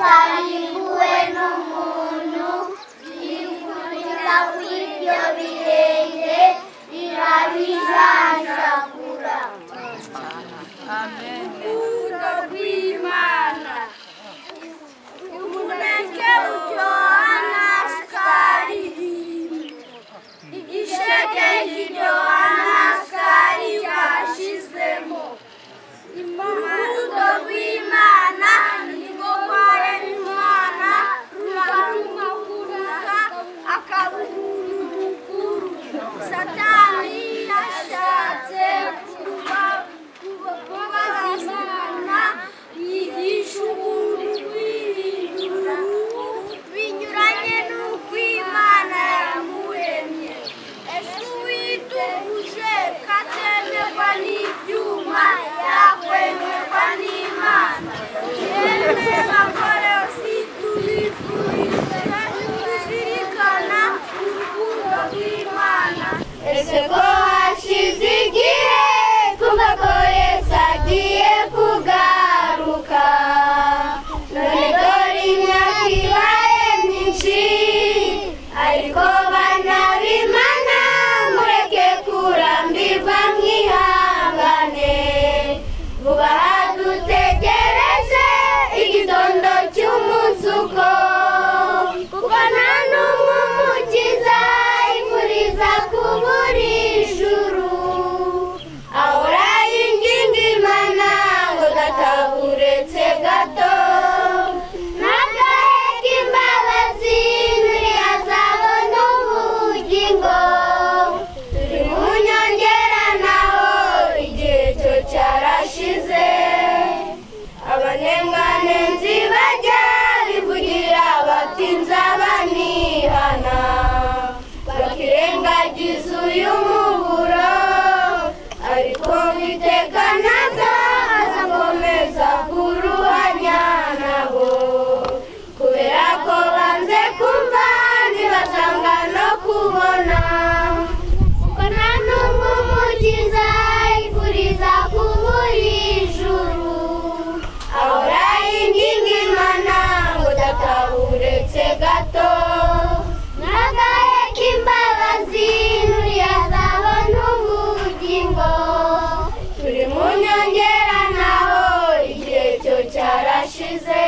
twarimbuwe n'umuntu yikurira kw'ibyo birenge irabijanjagura. Amen. Urukundo rw'Imana umuneke uryoha nka sukari, igisheke kiryoha nka sukari bashizemo. Urukundo rw'Imana nirwo rwaremye umwana ruramumaguruza akaba umuntu mukuru. Satani yashatse kubabaza Imana yigisha ubuntu bw'ijuru binyuranye n'uko Imana yamuremye. Ese uwitunguje katemerwa n'ibyuma yakwemerwa n'Imana? Yemwe bakore situbifurije kuzirikana urukundo rw'Imana. Ese ko hashize igihe kumva ko Yesu agiye kugaruka, none dore imyaka ibaye myinshi, ariko bana b'Imana mureke kurambirwa mwihangane. Vuba aha dutegereje igitondo cy'umuzuko, kuko nta n'umwe umukiza yifuriza kubura ijuru. Ahora yinginga Imana ngo databuretse gato, nagaheka imbabazi ntiyazabona ubugingo. Turi mu nyongera naho igihe cyo cyarashize. Abanenganenzi bajya bivugira bati nzabanihana, bakirengagiza uyu muburo, ariko Uwiteka azakomeza kuruhanya nabo, kubera ko banze kumva ntibasanga no kubona. Kuko nta n'umwe umukiza yifuriza kubura ijuru. Ahora yinginga Imana ngo databuretse gato, nagaheka imbabazi ntiyazabona ubugingo. Turi mu nyongera naho igihe cyo cyarashize.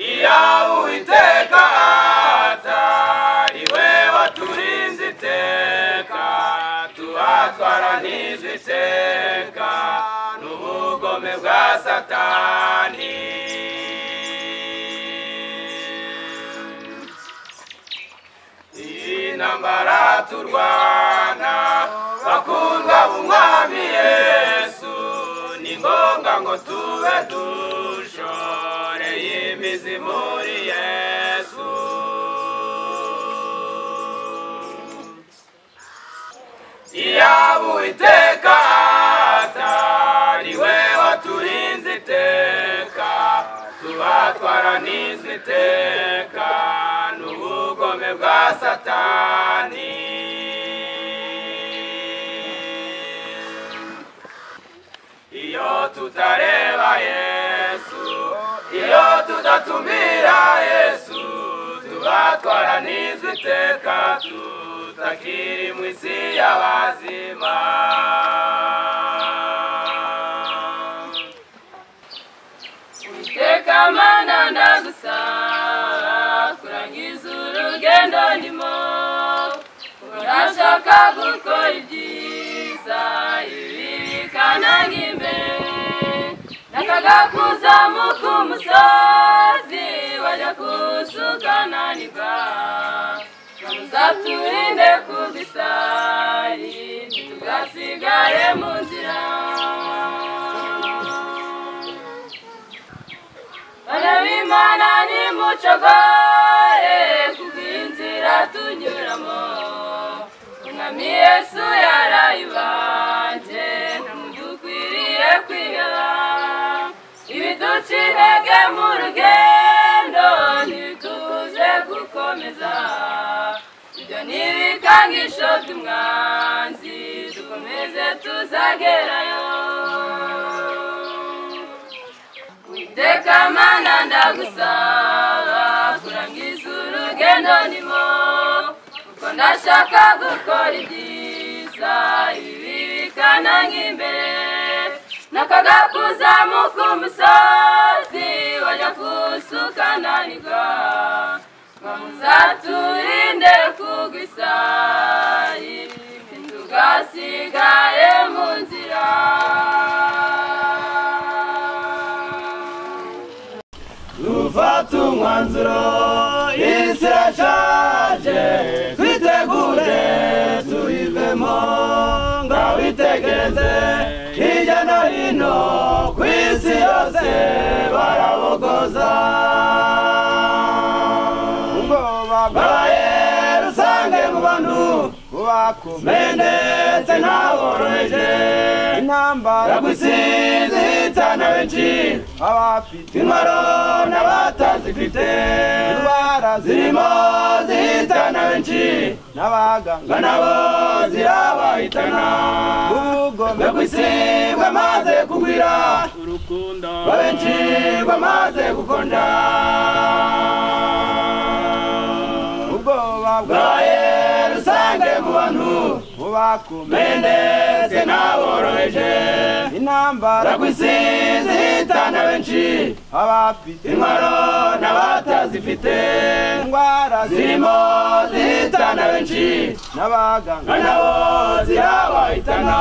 Iyaba Uwiteka atari we waturinze iteka, tuhatwaranijwe iteka n'ubugome bwa Satani. Iyi ntambara turwana bakundwa b'Umwami Yesu, ni ngombwa ngo tube dushoreye imizi muri Yesu. Iyaba Uwiteka atari we waturinze iteka, tubatwaranizwe iteka n'ubugome bwa Satani. Iyo tutareba Yesu, iyo tudatumira Yesu, tubatwaranizwe iteka tutakiri mu isi y'abazima. Uwiteka Mana ndagusaba kurangiza urugendo ndimo, urashaka gukora ibyiza ibibi bikananga imbere, nakaga kuzamuka umusozi wajya kusukananirwa, uzaturinde kubisari tugasigare mu nzira. Bana b'Imana nimucogore kubw'inzira tunyuramo, Umwami Yesu yarayibanje ntamudukwiriye kwiheba. Ibiduca intege mu rugendo ntibitubuze gukomeza, ibyo n'ibikangisho by'umwanzi dukomeze tuzagerayo. iteka mana ndagusaba kurangiza urugendo ndimo kuko ndashaka gukora ibyiza ibi bikananga imbere nakaga kuzamuka umusozi wajya kusukananirwa muzaturinde kugwa isayi tugasigaye mu nzira dufata umwanzuro isi irashaje twitegure tuyivemo ngaho witegereze hirya no hino ku isi yose barabogoza ubwoba bwabaye rusange mu bantu bakomeye ndetse n'aboroheje intambara gusize ihitana benshi abafite intwaro n'abatazifite indwara zirimo zihitana benshi n'abaganga nabo zirabahitana ubugome bw'isi bwamaze kugwira urukundo rwa benshi rwamaze gukonja ubwoba bwabaye rusange mu bantu bakomeye ndetse n'aboroheje intambara kw'isi zihitana benshi abafite intwaro n'abatazifite indwara zirimo zihitana benshi n'abaganga nabo zirabahitana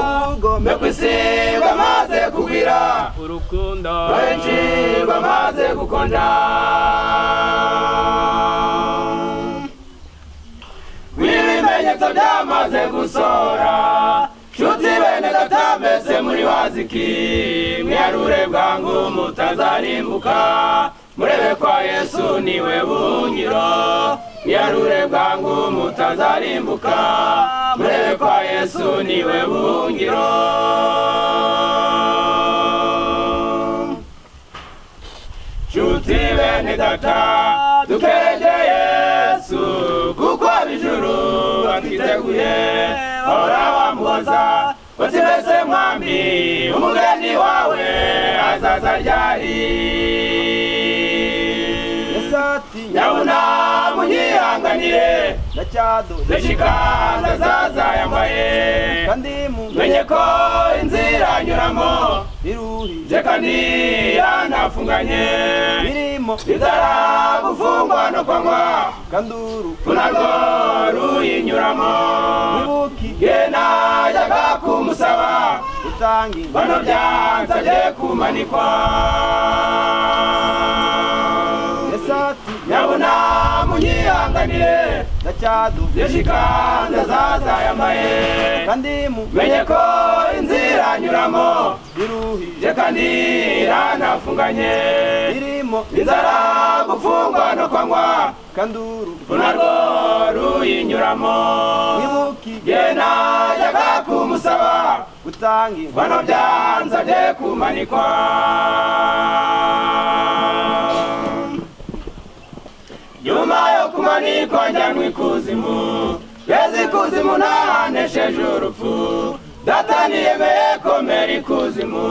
ubugome kw'isi bwamaze kugwira urukundo rwa benshi rwamaze gukonja ibimenyetso byamaze gusora nshuti bene data mbese muri waziki mwiyarure bwangu mutazarimbuka murebe kwa Yesu niwe buhungiro mwiyarure bwangu mutazarimbuka murebe kwa Yesu niwe buhungiro nshuti bene data dukereje Yesu kuko ab'ijuru batwiteguye ahora bamubaza bati mbese mwami umugeni wawe azaza ryari nyabuna munyihanganire ndashikanda azaza yambaye menye ko inzira anyuramo iruhije kandi yanafunganye inzara gufungwa no kwangwa urupfu narwo ruyinyuramo gena yaga kumusaba bano byansabye kumanikwa nyabuna munyihanganire ndashikanda azaza yambaye menye ko inzira anyuramo iruhije kandi yanafunganye inzara gufungwa no kwangwa urupfu narwo ruyinyuramo gena yaga kumusaba bano byansabye kumanikwa nyuma yo kumanikwa njyanwa ikuzimu ngeze ikuzimu nahanesheje urupfu data niyemeye komera ikuzimu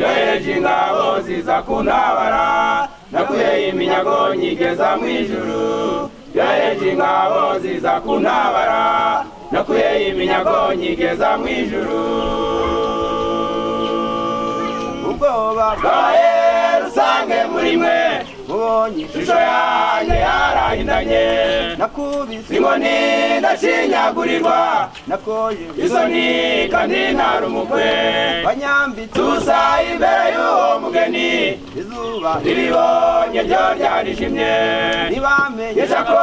yohereje ingabo ziza kuntabara nakuye iminyago nyigeza mu ijuru yohereje ingabo ziza kuntabara nakuye iminyago nyigeza mu ijuru ubwoba bwabaye rusange muri mwe mubonye ishusho yanjye yarahindanye nakubise inkoni ndashinyagurirwa nakoje isoni kandi ntari umukwe banyambitse ubusa imbere y'uwo mugeni izuba riribonye ryo ryarijimye ntibamenyesha ko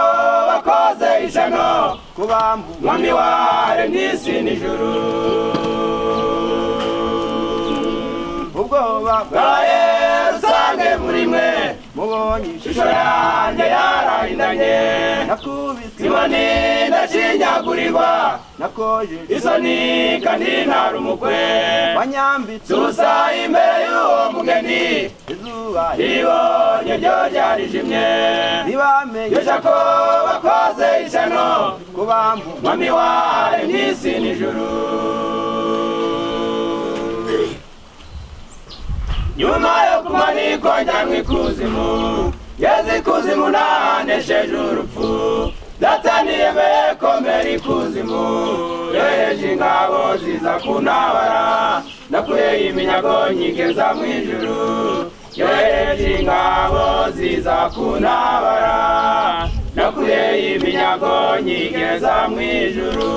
bakoze ishano kubambu mwami waremye isi n'ijuru ubwoba bwabaye rusange muri mwe mubonye ishusho yanjye yarahindanye nakubise inkoni ndashinyagurirwa nakoje isoni kandi ntari umukwe wanyambitse ubusa imbere y'uwo mugeni izuba ribonye ryo ryarijimye ntibamenyesha ko bakoze ishano kubambu mwami waremye isi n'ijuru nyuma yo kumanikwa njya mu ikuzimu ngeze ikuzimu nahanesheje urupfu data niyemeye komera ikuzimu yohereje ingabo ziza kuntabara nakuye iminyago nyigeza mu ijuru yohereje ingabo ziza kuntabara nakuye iminyago nyigeza mu ijuru